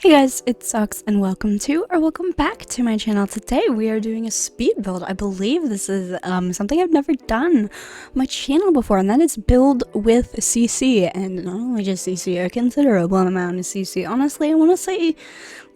Hey guys, it's Sox and welcome back to my channel. Today we are doing a speed build. I believe this is something I've never done on my channel before, and that is build with CC, and not only just CC, a considerable amount of CC. Honestly, I want to say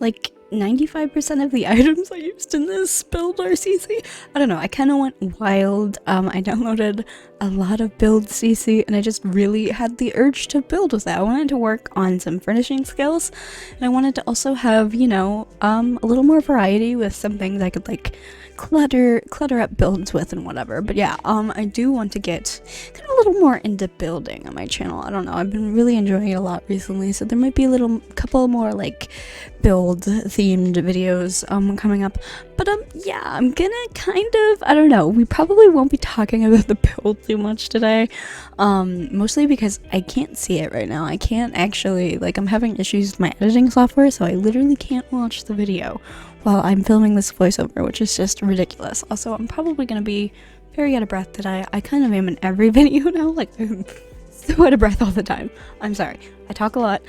like 95% of the items I used in this build are CC. I don't know, I kind of went wild. I downloaded a lot of build CC and I just really had the urge to build with that. I wanted to work on some finishing skills, and I wanted to also have, you know, a little more variety with some things I could like clutter up builds with and whatever. But yeah, I do want to get kind of a little more into building on my channel. I don't know, I've been really enjoying it a lot recently, so there might be a couple more like build themed videos coming up. But yeah, I'm gonna kind of, I don't know, we probably won't be talking about the build too much today, mostly because I can't see it right now. I can't actually, like, I'm having issues with my editing software, so I literally can't watch the video while I'm filming this voiceover, which is just ridiculous. Also, I'm probably gonna be very out of breath today. I kind of am in every video now, like, I'm so out of breath all the time. I'm sorry, I talk a lot.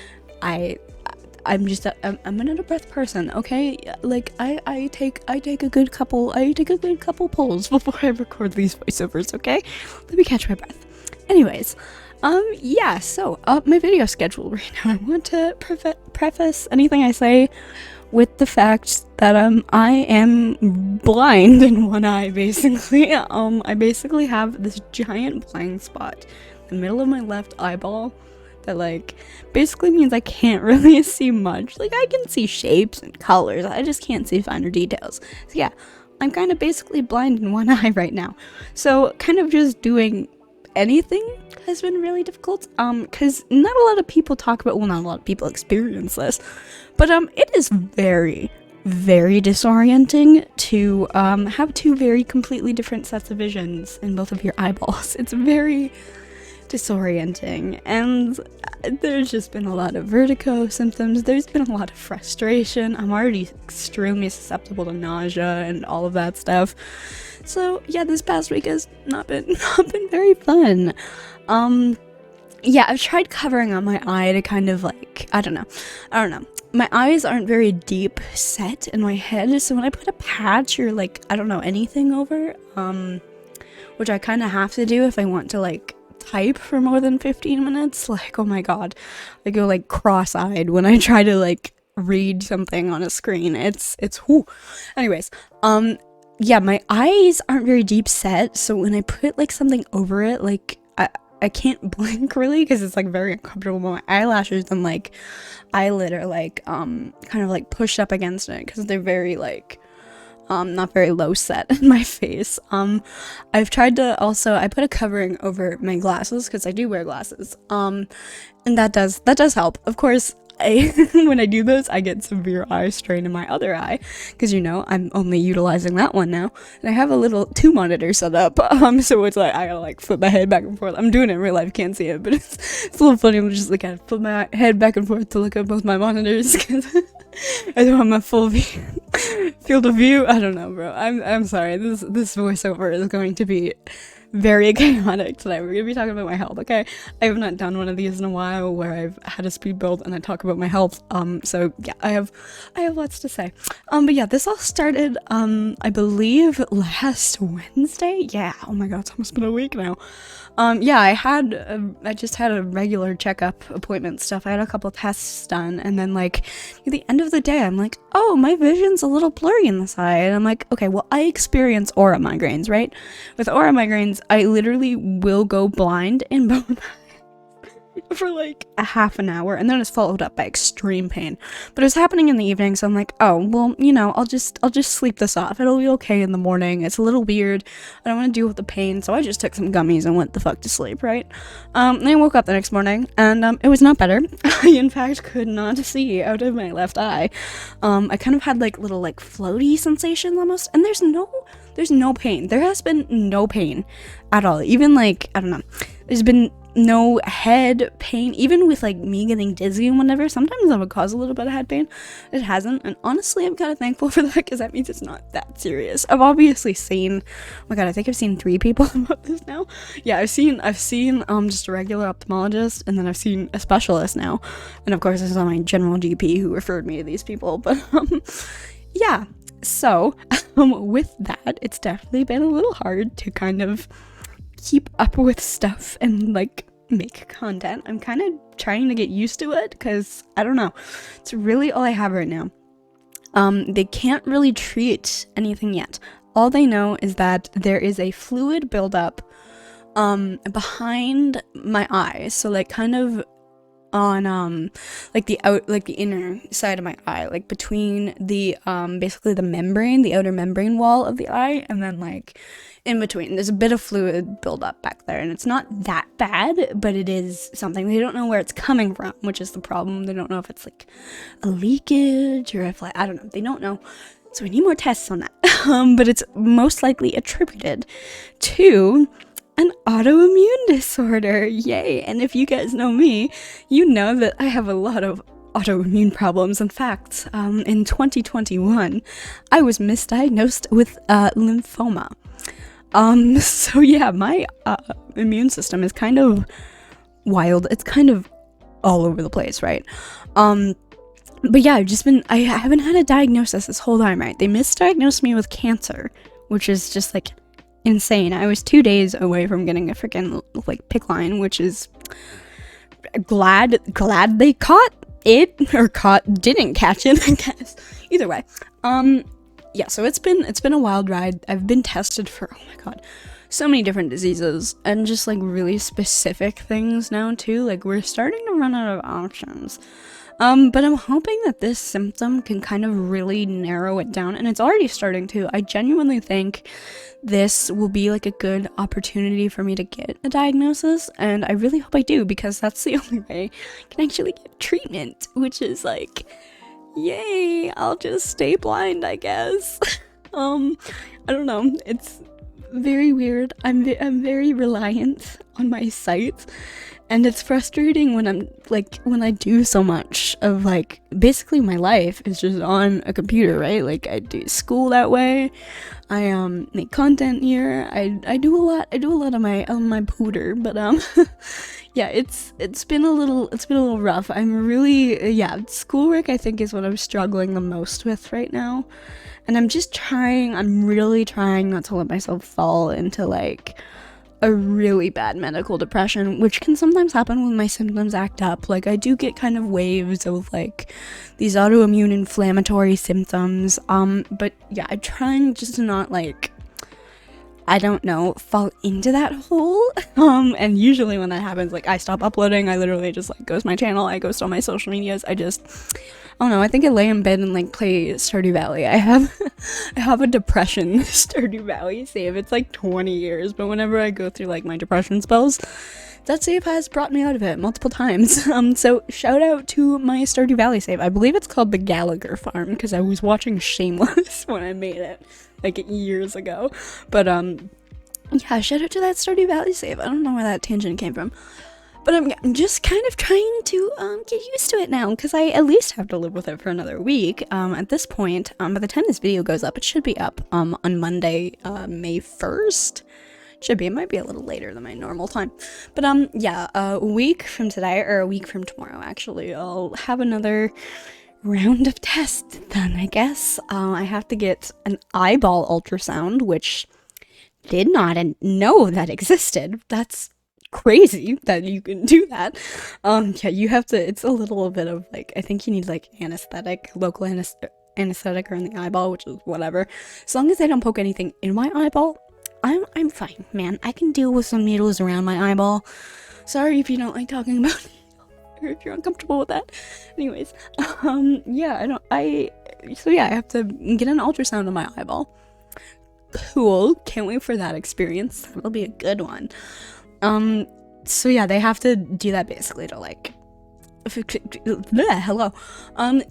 I'm just I'm an out of breath person, okay? Like I take a good couple pulls before I record these voiceovers, okay? Let me catch my breath. Anyways, yeah, so my video schedule right now. I want to preface anything I say with the fact that I am blind in one eye, basically. I basically have this giant blind spot in the middle of my left eyeball that like basically means I can't really see much. Like, I can see shapes and colors, I just can't see finer details. So yeah, I'm kind of basically blind in one eye right now. So kind of just doing anything has been really difficult, because not a lot of people talk about, well, not a lot of people experience this, but it is very disorienting to have two very completely different sets of visions in both of your eyeballs. It's very disorienting, and there's just been a lot of vertigo symptoms. There's been a lot of frustration. I'm already extremely susceptible to nausea and all of that stuff. So yeah, this past week has not been very fun. Yeah, I've tried covering up my eye to kind of like, I don't know. My eyes aren't very deep set in my head, so when I put a patch or like, I don't know, anything over, which I kind of have to do if I want to like type for more than 15 minutes, like, oh my god, I go like cross-eyed when I try to like read something on a screen. It's whew. Anyways, yeah, my eyes aren't very deep set, so when I put like something over it, like I can't blink really because it's like very uncomfortable. My eyelashes and like eyelid are like kind of like pushed up against it because they're very like not very low set in my face. I've tried to also, I put a covering over my glasses because I do wear glasses, and that does help. Of course, when I do those, I get severe eye strain in my other eye because, you know, I'm only utilizing that one now, and I have a little 2 monitor set up, so it's like I gotta like flip my head back and forth. I'm doing it in real life, can't see it, but it's a little funny. I'm just like, I flip my head back and forth to look at both my monitors because I don't have my full field of view. I don't know, bro. I'm sorry. This voiceover is going to be very chaotic today. We're gonna be talking about my health, okay? I have not done one of these in a while where I've had a speed build and I talk about my health. So yeah, I have lots to say. But yeah, this all started I believe last Wednesday. Yeah, oh my god, it's almost been a week now. Yeah, I just had a regular checkup appointment stuff. I had a couple tests done, and then like at the end of the day, I'm like, oh, my vision's a little blurry in this eye, and I'm like, okay, well, I experience aura migraines, right? With aura migraines, I literally will go blind in both eyes for like a half an hour, and then it's followed up by extreme pain. But it was happening in the evening, so I'm like, oh, well, you know, I'll just sleep this off. It'll be okay in the morning. It's a little weird. I don't want to deal with the pain, so I just took some gummies and went the fuck to sleep, right? And I woke up the next morning, and it was not better. I, in fact, could not see out of my left eye. I kind of had like little like floaty sensations almost, and there's no pain. There has been no pain at all. Even like, I don't know, there's been no head pain, even with like me getting dizzy and whatever. Sometimes that would cause a little bit of head pain. It hasn't, and honestly I'm kind of thankful for that, because that means it's not that serious. I've obviously seen, oh my god, I think I've seen 3 people about this now. Yeah, I've seen just a regular ophthalmologist, and then I've seen a specialist now, and of course I saw my general GP who referred me to these people. But yeah, so with that, it's definitely been a little hard to kind of keep up with stuff and like make content. I'm kind of trying to get used to it, because I don't know, it's really all I have right now. They can't really treat anything yet. All they know is that there is a fluid buildup behind my eye, so like kind of on like the inner side of my eye, like between the basically the membrane, the outer membrane wall of the eye, and then like in between there's a bit of fluid buildup back there, and it's not that bad, but it is something. They don't know where it's coming from, which is the problem. They don't know if it's like a leakage or if like, I don't know, they don't know, so we need more tests on that. But it's most likely attributed to an autoimmune disorder. Yay. And if you guys know me, you know that I have a lot of autoimmune problems. In fact, in 2021 I was misdiagnosed with lymphoma. So yeah, my immune system is kind of wild. It's kind of all over the place, right? But yeah, I haven't had a diagnosis this whole time, right? They misdiagnosed me with cancer, which is just like insane. I was 2 days away from getting a freaking like PICC line, which is glad they caught it, or didn't catch it, I guess. Either way, yeah, so it's been a wild ride. I've been tested for, oh my god, so many different diseases, and just like really specific things now too. Like we're starting to run out of options. But I'm hoping that this symptom can kind of really narrow it down, and it's already starting to. I genuinely think this will be like a good opportunity for me to get a diagnosis, and I really hope I do, because that's the only way I can actually get treatment, which is like, yay, I'll just stay blind, I guess. I don't know, it's very weird. I'm very reliant on my sight, and it's frustrating when I do so much of like, basically my life is just on a computer, right? Like I do school that way, I make content here, I do a lot on my pooter, but yeah, it's been a little rough. I'm really, yeah, schoolwork I think is what I'm struggling the most with right now. And I'm really trying not to let myself fall into like a really bad medical depression, which can sometimes happen when my symptoms act up. Like I do get kind of waves of like these autoimmune inflammatory symptoms. But yeah, I'm trying just to not like, I don't know, fall into that hole. And usually when that happens, like I stop uploading. I literally just like ghost my channel. I ghost all my social medias. I don't know, I think I lay in bed and like play Stardew Valley. I have a depression Stardew Valley save. It's like 20 years, but whenever I go through like my depression spells, that save has brought me out of it multiple times. So shout out to my Stardew Valley save. I believe it's called the Gallagher Farm, because I was watching Shameless when I made it like years ago. But yeah, shout out to that Stardew Valley save. I don't know where that tangent came from. But I'm just kind of trying to get used to it now, because I at least have to live with it for another week. At this point, by the time this video goes up, it should be up on Monday, May 1st. Should be. It might be a little later than my normal time. But yeah, a week from today, or a week from tomorrow, actually, I'll have another round of tests done, I guess. I have to get an eyeball ultrasound, which did not know that existed. That's crazy that you can do that. Yeah, you have to, it's a little bit of like, I think you need like anesthetic, local anesthetic or in the eyeball, which is whatever. As long as I don't poke anything in my eyeball, I'm fine, man. I can deal with some needles around my eyeball. Sorry if you don't like talking about it, or if you're uncomfortable with that. Anyways, yeah, so yeah, I have to get an ultrasound on my eyeball. Cool, can't wait for that experience. That'll be a good one. So yeah, they have to do that basically to like, hello,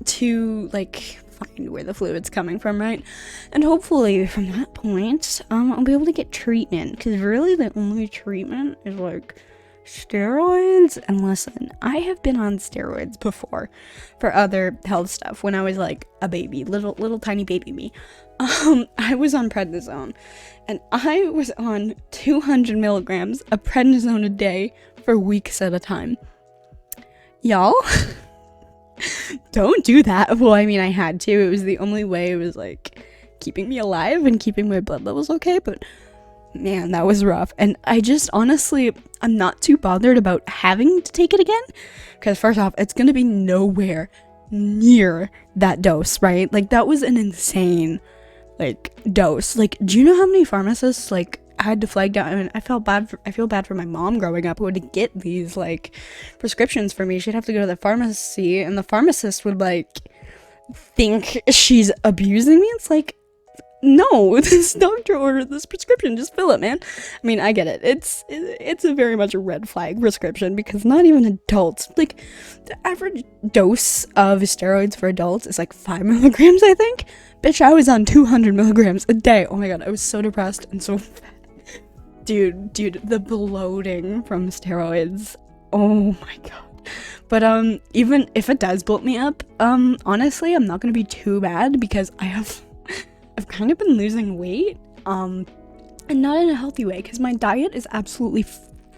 to like find where the fluid's coming from, right? And hopefully from that point, I'll be able to get treatment, because really the only treatment is like Steroids, and listen, I have been on steroids before for other health stuff when I was like a baby, little tiny baby me. I was on prednisone, and I was on 200 milligrams of prednisone a day for weeks at a time. Y'all, don't do that. Well, I mean, I had to. It was the only way. It was like keeping me alive and keeping my blood levels okay, but man, that was rough. And I just honestly, I'm not too bothered about having to take it again, because first off, it's gonna be nowhere near that dose, right? Like, that was an insane like dose. Like, do you know how many pharmacists like had to flag down? I mean, I feel bad for my mom growing up, who would get these like prescriptions for me. She'd have to go to the pharmacy, and the pharmacist would like think she's abusing me. It's like, no, this doctor ordered this prescription, just fill it, man. I mean, I get it. It's a very much a red flag prescription, because not even adults, like, the average dose of steroids for adults is like 5 milligrams, I think. Bitch, I was on 200 milligrams a day. Oh my god, I was so depressed and so fat. Dude, the bloating from steroids. Oh my god. But even if it does bloat me up, honestly, I'm not gonna be too bad, because I've kind of been losing weight, and not in a healthy way, because my diet is absolutely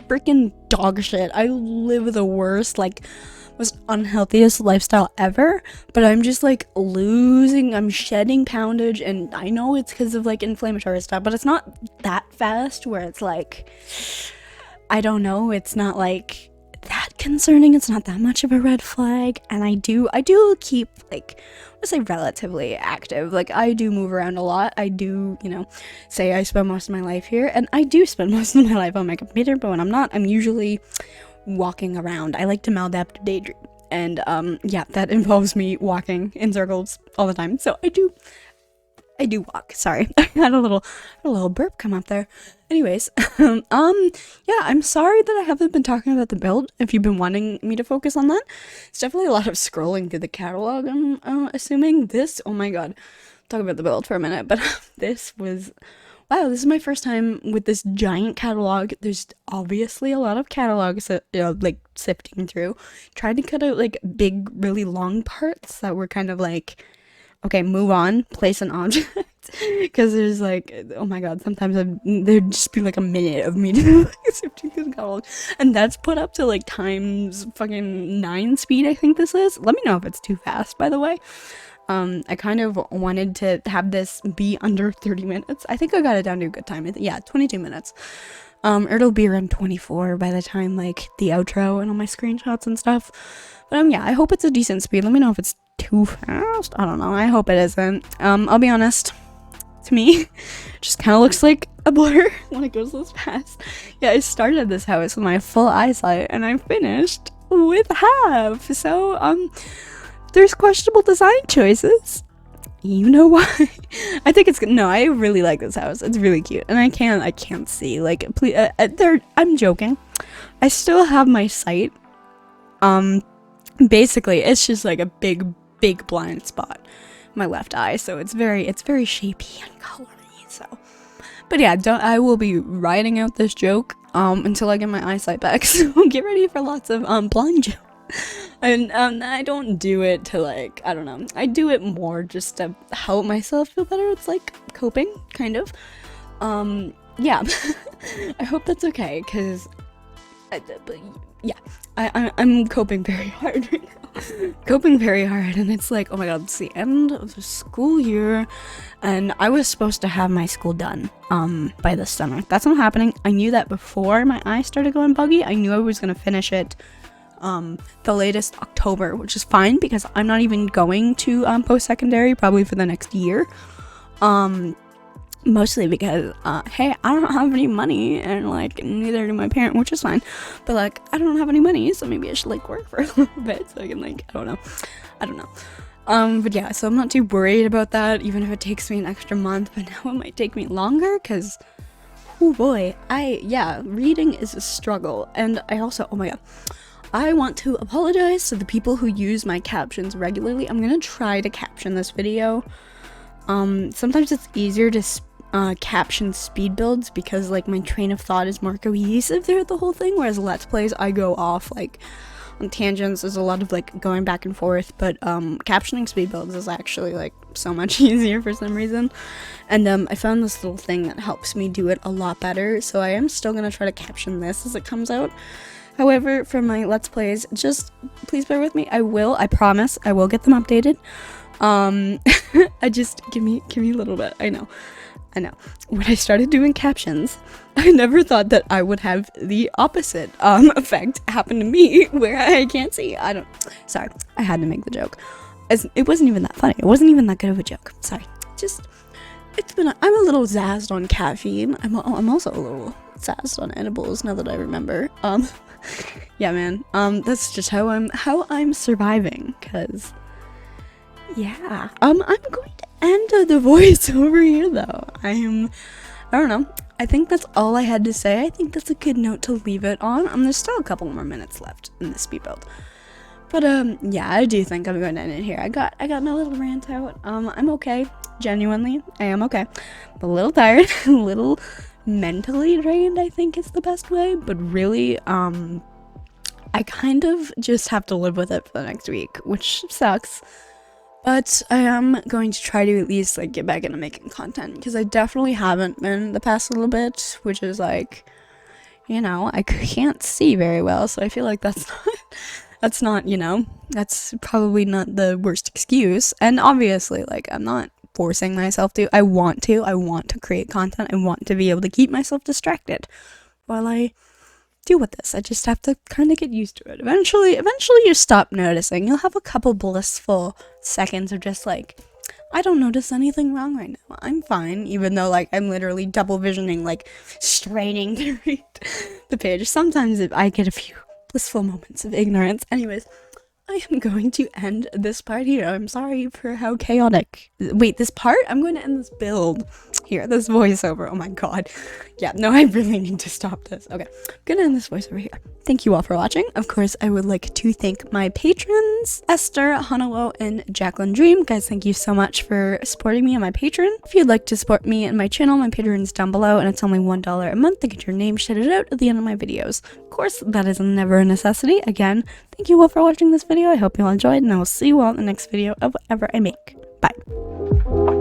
freaking dog shit. I live the worst, like, most unhealthiest lifestyle ever, but I'm just like I'm shedding poundage, and I know it's because of like inflammatory stuff, but it's not that fast where it's like, I don't know, it's not like that concerning. It's not that much of a red flag. And I do keep, like, let's say relatively active. Like, I do move around a lot. I do, say I spend most of my life here, and I do spend most of my life on my computer, but when I'm not, I'm usually walking around. I like to maladaptive daydream, and yeah, that involves me walking in circles all the time. So I do walk. Sorry, I had a little burp come up there. Anyways, yeah, I'm sorry that I haven't been talking about the build. If you've been wanting me to focus on that, it's definitely a lot of scrolling through the catalog. I'm assuming this. Oh my god, talk about the build for a minute. But this was, wow, this is my first time with this giant catalog. There's obviously a lot of catalogs that, like, sifting through. Tried to cut out like big, really long parts that were kind of like, okay, move on, place an object, because there's like, oh my god, sometimes there'd just be like a minute of me sifting through the catalog, and that's put up to like times fucking 9 speed, I think this is. Let me know if it's too fast, by the way. I kind of wanted to have this be under 30 minutes. I think I got it down to a good time. Yeah, 22 minutes. It'll be around 24 by the time, like, the outro and all my screenshots and stuff. But, yeah, I hope it's a decent speed. Let me know if it's too fast. I don't know. I hope it isn't. I'll be honest. To me, it just kind of looks like a blur when it goes this fast. Yeah, I started this house with my full eyesight, and I finished with half. So, there's questionable design choices. You know why? I think it's good. No, I really like this house. It's really cute, and I can't see, like, please. I'm joking. I still have my sight. Basically, it's just like a big blind spot in my left eye, so it's very shapy and colory. So, but yeah, I will be riding out this joke until I get my eyesight back. So get ready for lots of blind jokes. And I don't do it to, like, I don't know, I do it more just to help myself feel better. It's like coping, kind of. Yeah. I hope that's okay, because yeah, I'm coping very hard right now. Coping very hard, and it's like, oh my god, it's the end of the school year, and I was supposed to have my school done by this summer. That's not happening. I knew that before my eyes started going buggy. I knew I was gonna finish it the latest October, which is fine, because I'm not even going to post-secondary probably for the next year. Mostly because, hey, I don't have any money, and, like, neither do my parent, which is fine, but, like, I don't have any money, so maybe I should, like, work for a little bit, so I can, like, I don't know. But yeah, so I'm not too worried about that, even if it takes me an extra month, but now it might take me longer, because, oh boy, reading is a struggle, and I also, oh my god, I want to apologize to the people who use my captions regularly. I'm gonna try to caption this video. Sometimes it's easier to caption speed builds because like my train of thought is more cohesive throughout the whole thing, whereas Let's Plays I go off like on tangents. There's a lot of like going back and forth, but captioning speed builds is actually like so much easier for some reason. And I found this little thing that helps me do it a lot better, so I am still gonna try to caption this as it comes out. However, for my Let's Plays, just please bear with me. I promise I will get them updated. I just give me a little bit. I know. When I started doing captions, I never thought that I would have the opposite effect happen to me where I can't see. Sorry, I had to make the joke. It wasn't even that funny. It wasn't even that good of a joke. Sorry. I'm a little zazzed on caffeine. I'm also a little zazzed on edibles now that I remember. Yeah, man. That's just how I'm surviving, cause yeah. I'm going to end the voice over here though. I don't know. I think that's all I had to say. I think that's a good note to leave it on. There's still a couple more minutes left in this speed build. But yeah, I do think I'm going to end it here. I got my little rant out. I'm okay. Genuinely, I am okay. I'm a little tired, a little mentally drained, I think is the best way, but really, I kind of just have to live with it for the next week, which sucks. But I am going to try to at least like get back into making content, because I definitely haven't been the past little bit, which is like, you know, I can't see very well, so I feel like that's not, you know, that's probably not the worst excuse. And obviously, like, I'm not forcing myself to. I want to create content. I want to be able to keep myself distracted while I deal with this. I just have to kind of get used to it. Eventually you stop noticing. You'll have a couple blissful seconds of just like, I don't notice anything wrong right now. I'm fine, even though like I'm literally double visioning, like straining to read the page. Sometimes I get a few blissful moments of ignorance. Anyways, I am going to end this part here. I'm sorry for how chaotic. Wait, this part? I'm going to end this build here. This voiceover. Oh my god. Yeah, no, I really need to stop this. Okay, I'm gonna end this voiceover here. Thank you all for watching. Of course, I would like to thank my patrons, Esther, Hanalo, and Jacqueline Dream. Guys, thank you so much for supporting me on my Patreon. If you'd like to support me and my channel, my Patreon's down below, and it's only $1 a month to get your name shouted out at the end of my videos. Of course, that is never a necessity. Again, thank you all for watching this video. I hope you all enjoyed, and I will see you all in the next video of whatever I make. Bye.